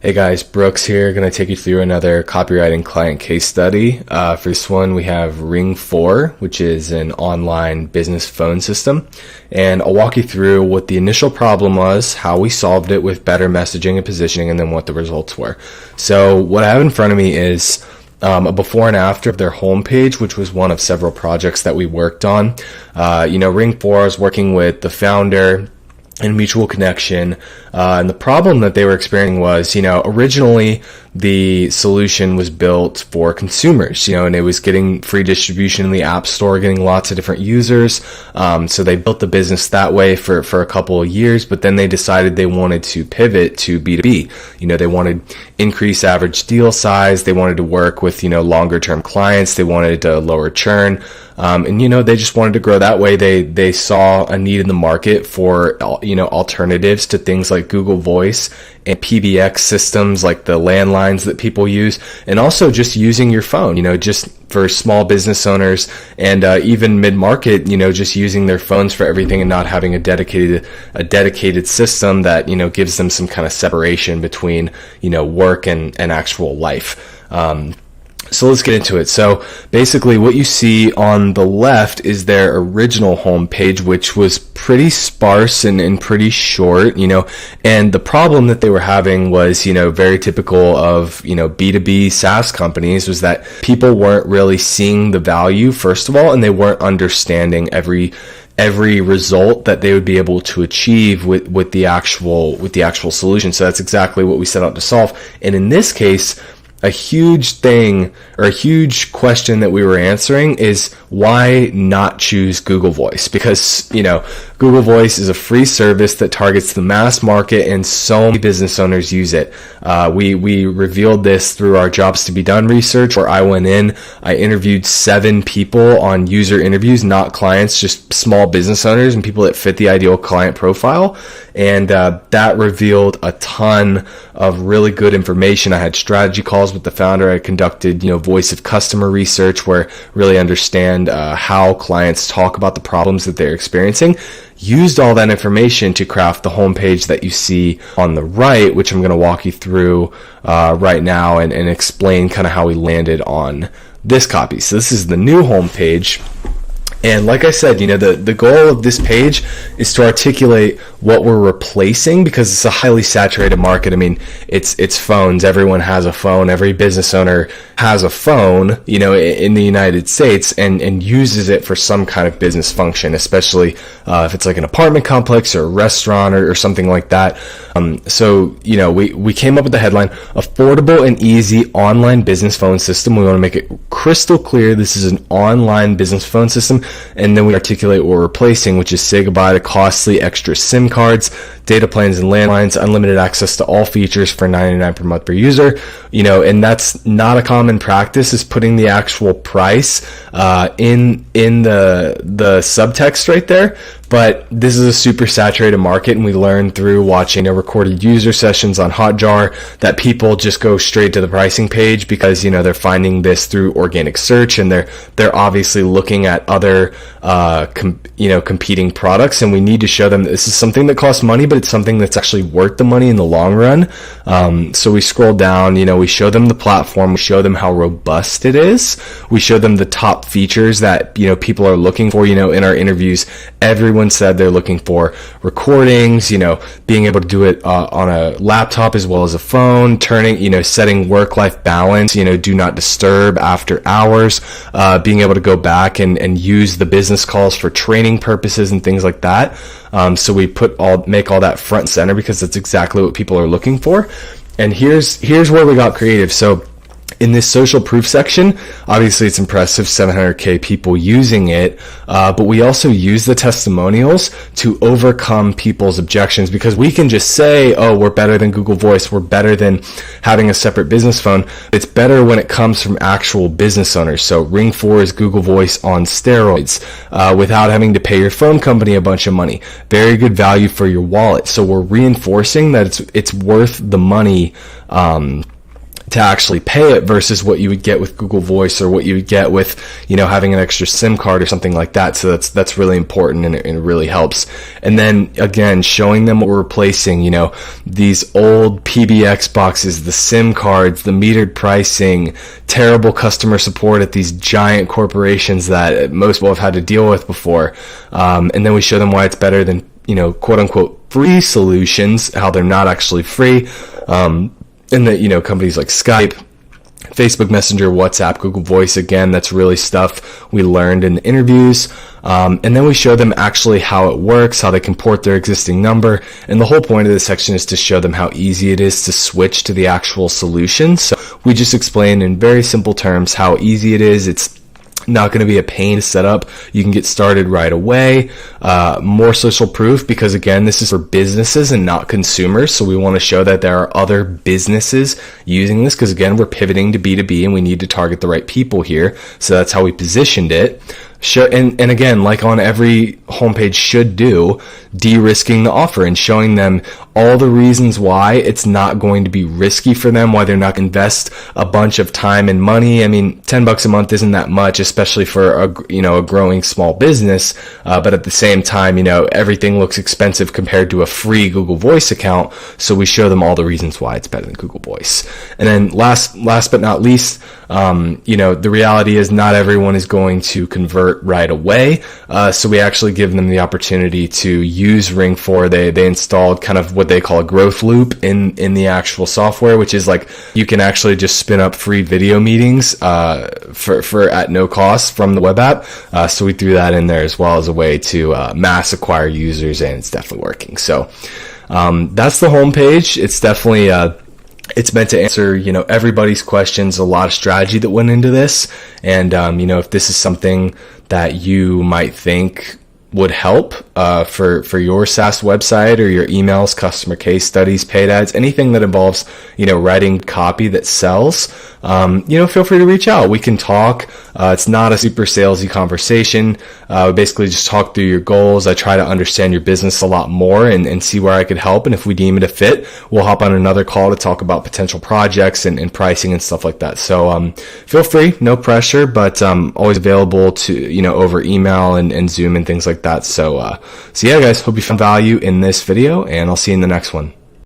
Hey guys, Brooks here. Going to take you through another copywriting client case study. For this one, we have Ring 4, which is an online business phone system. And I'll walk you through what the initial problem was, how we solved it with better messaging and positioning, and then what the results were. So what I have in front of me is a before and after of their homepage, which was one of several projects that we worked on. Ring 4 is working with the founder and mutual connection. And the problem that they were experiencing was, originally the solution was built for consumers, and it was getting free distribution in the App Store, getting lots of different users. So they built the business that way for a couple of years, but then they decided they wanted to pivot to B2B. They wanted increase average deal size. They wanted to work with, longer term clients. They wanted to lower churn. They just wanted to grow that way. They saw a need in the market for, alternatives to things like Google Voice and PBX systems like the landlines that people use, and also just using your phone, just for small business owners and even mid-market, just using their phones for everything and not having a dedicated system that, gives them some kind of separation between, work and actual life. So let's get into it. So basically what you see on the left is their original homepage, which was pretty sparse and pretty short, and the problem that they were having was, very typical of, B2B SaaS companies, was that people weren't really seeing the value, first of all, and they weren't understanding every result that they would be able to achieve with the actual solution. So that's exactly what we set out to solve. And in this case, a huge thing or a huge question that we were answering is why not choose Google Voice? Because, Google Voice is a free service that targets the mass market and so many business owners use it. We revealed this through our Jobs to Be Done research, where I went in, I interviewed 7 people on user interviews, not clients, just small business owners and people that fit the ideal client profile. And that revealed a ton of really good information. I had strategy calls with the founder. I conducted, voice of customer research, where really understand how clients talk about the problems that they're experiencing. Used all that information to craft the homepage that you see on the right, which I'm going to walk you through right now and explain kind of how we landed on this copy. So this is the new homepage. And like I said, the goal of this page is to articulate what we're replacing, because it's a highly saturated market. I mean, it's phones. Everyone has a phone. Every business owner has a phone, in the United States and uses it for some kind of business function, especially if it's like an apartment complex or a restaurant or something like that. So we came up with the headline, affordable and easy online business phone system. We want to make it crystal clear this is an online business phone system. And then we articulate what we're replacing, which is say goodbye to costly extra SIM cards, data plans and landlines, unlimited access to all features for $99 per month per user. And that's not a common practice, is putting the actual price in the subtext right there. But this is a super saturated market, and we learned through watching recorded user sessions on Hotjar that people just go straight to the pricing page because they're finding this through organic search, and they're obviously looking at other competing products, and we need to show them that this is something that costs money, but it's something that's actually worth the money in the long run. So we scroll down, we show them the platform, we show them how robust it is, we show them the top features that people are looking for. In our interviews, everyone said they're looking for recordings, being able to do it on a laptop as well as a phone, setting work-life balance, do not disturb after hours, being able to go back and use the business calls for training purposes and things like that. So we make all that front and center because that's exactly what people are looking for. And here's where we got creative. So in this social proof section, obviously it's impressive, 700K people using it, but we also use the testimonials to overcome people's objections, because we can just say, oh, we're better than Google Voice, we're better than having a separate business phone. It's better when it comes from actual business owners. So Ring 4 is Google Voice on steroids, without having to pay your phone company a bunch of money. Very good value for your wallet. So we're reinforcing that it's worth the money, to actually pay it versus what you would get with Google Voice or what you would get with, having an extra SIM card or something like that. So that's really important, and it really helps. And then again, showing them what we're replacing, these old PBX boxes, the SIM cards, the metered pricing, terrible customer support at these giant corporations that most people have had to deal with before. And then we show them why it's better than, quote unquote free solutions, how they're not actually free. And that, companies like Skype, Facebook Messenger, WhatsApp, Google Voice, again, that's really stuff we learned in the interviews. And then we show them actually how it works, how they can port their existing number. And the whole point of this section is to show them how easy it is to switch to the actual solution. So we just explain in very simple terms how easy it is. It's not going to be a pain to set up. You can get started right away. More social proof, because again, this is for businesses and not consumers. So we want to show that there are other businesses using this, because again, we're pivoting to B2B and we need to target the right people here. So that's how we positioned it. Sure, and again, like on every homepage should do, de-risking the offer and showing them all the reasons why it's not going to be risky for them, why they're not going to invest a bunch of time and money. I mean, $10 a month isn't that much, especially for a growing small business. But at the same time, everything looks expensive compared to a free Google Voice account. So we show them all the reasons why it's better than Google Voice. And then last but not least, the reality is not everyone is going to convert right away. So we actually give them the opportunity to use Ring 4. They installed kind of what they call a growth loop in the actual software, which is like you can actually just spin up free video meetings for at no cost from the web app. So we threw that in there as well as a way to mass acquire users, and it's definitely working. So that's the homepage. It's definitely it's meant to answer, everybody's questions, a lot of strategy that went into this. And, if this is something that you might think would help for your SaaS website or your emails, customer case studies, paid ads, anything that involves, writing copy that sells, feel free to reach out. We can talk. It's not a super salesy conversation. We basically just talk through your goals. I try to understand your business a lot more and see where I could help. And if we deem it a fit, we'll hop on another call to talk about potential projects and pricing and stuff like that. So feel free, no pressure, but always available to, over email and Zoom and things like that. So yeah, guys, hope you found value in this video, and I'll see you in the next one.